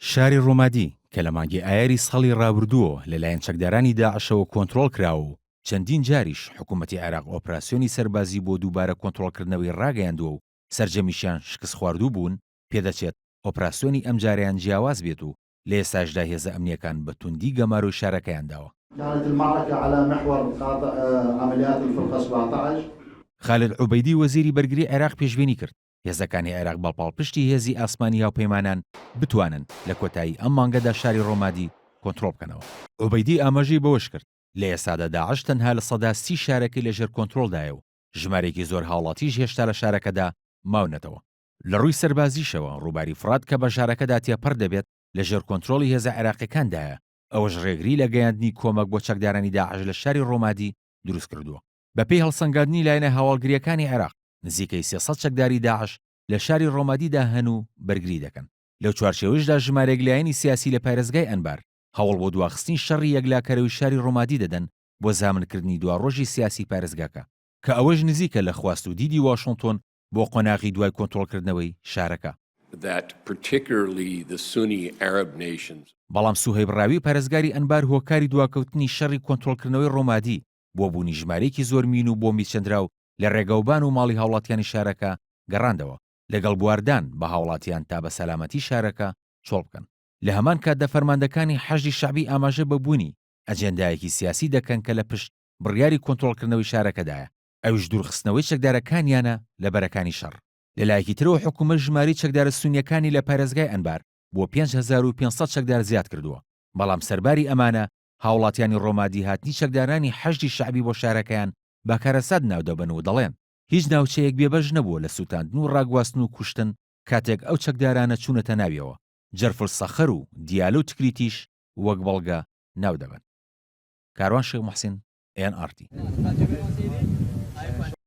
شاری ڕۆمادی کە لە مانگی ئایاری ساڵی ڕابردووە لەلایەن چەکدارانی داعشەوە کۆنتڕۆڵ کراوە و چەندین جاریش حکوومەتی عێراق ئۆپراسیۆنی سەربازی بۆ دووبارە کۆنتڕۆڵکردنەوەی ڕاگەیاندووە و سەرجەمیشیان شکست خواردوو بوون پێدەچێت ئۆپراسیۆنی ئەم جاریان جیاواز بێت و لە ئێستاشدا هێزە ئەمنیەکان بە توندی گەماروی شارەکەیانداوە. كانت المعركة على محور قاطع عمليات الفرقة 17. خالد عوبەیدی وەزیری بەرگری عێراق پێشبینی کرد هێزەکانی عێراق بەڵپاڵپشتی هێزی ئاسمانی هاوپەیمانان بتوانن لە کۆتایی ئەم مانگەدا شاری ڕۆمادی کۆنتڕۆڵ بکەنەوە. عوبەیدی ئاماژەی بەوەش کرد لە ئێستادا داعش تەنها لە سەدا 30 شارەکەی لەژێر کۆنتڕۆڵدایە و ژمارێکی زۆر هاوڵاتیش هێشتا لە شارەکەدا ماونەتەوە. لە ڕووی سەربازیشەوە ڕووباری فرات کە بە شارەکەدا تێپەڕ دەبێت لەژێر کۆنتڕۆڵی هێزە عێراقیەکاندایە ئەوەش ڕێگری لە گەیاندنی کۆمەک بۆ چەکدارانی داعش لە شاری ڕۆمادی دروست کردووە. بەپێی هەڵسەنگاندنی لایەنە هاوڵگریەکانی عێراق نزیکەی 300 چەکداری داعش لە شاری ڕۆمادیدا هەن و بەرگری دەکەن. لەو چوارچێوەشدا ژمارەیەک لایەنی سیاسی لە پارێزگای ئەنبار هەوڵ بۆ دواخستنی شەڕی یەکلاکەرەوەی شاری ڕۆمادی دەدەن بۆ زامنکردنی دواڕۆژی سیاسی پارێزگاکە کە ئەوەش نزیکە لە خواست و دیدی واشنگتن بۆ قۆناغی دوای کۆنتڕۆڵکردنەوەی شارەکە. بەڵام سوهەیب ڕاوی پارێزگاری ئەنبار هۆکاری دواکەوتنی شەڕی کۆنتڕۆڵکردنەوەی ڕۆمادی بۆ بوونی ژمارەیەکی زۆر مین و بۆ میچەندراو لە ڕێگەوبان و ماڵی هاوڵاتیانی شارەکە گەڕاندەوە لەگەڵ بواردان بە هاوڵاتیان تا بە سەلامەتی شارەکە چۆڵ بکەن. لە هەمان کاتدا فەرماندەکانی حەشدی شەعبی ئاماژە بە بوونی ئەجێندایەکی سیاسی دەکەن کە لە پشت بڕیاری کۆنتڕۆڵکردنەوەی شارەکەدایە ئەوش دوورخستنەوەی چەکدارەکانیانە لە بەرەکانی شەڕ. لەلایەکی ترەوە حکوومەت ژماری چەکدارە سونیەکانی لە پارێزگای ئەنبار بۆ 5500 چەکدار زیاد کردووە. بەڵام سەرباری ئەمانە هاوڵاتیانی ڕۆمادی هاتنی چەکدارانی حەشدی شەعبی بۆ شارەکەیان بە کارەسات ناودەبن و دەڵێن هیچ ناوچەیەک بێبەش نەبووە لە سوتاندن و ڕاگواستن و کوشتن کاتێک ئەو چەکدارانە چوونەتە ناویەوە. جەرفل سەخەر و دیالە و تکریتیش وەک بەڵگە ناودەبن. کاروان شێخ موحسین NRT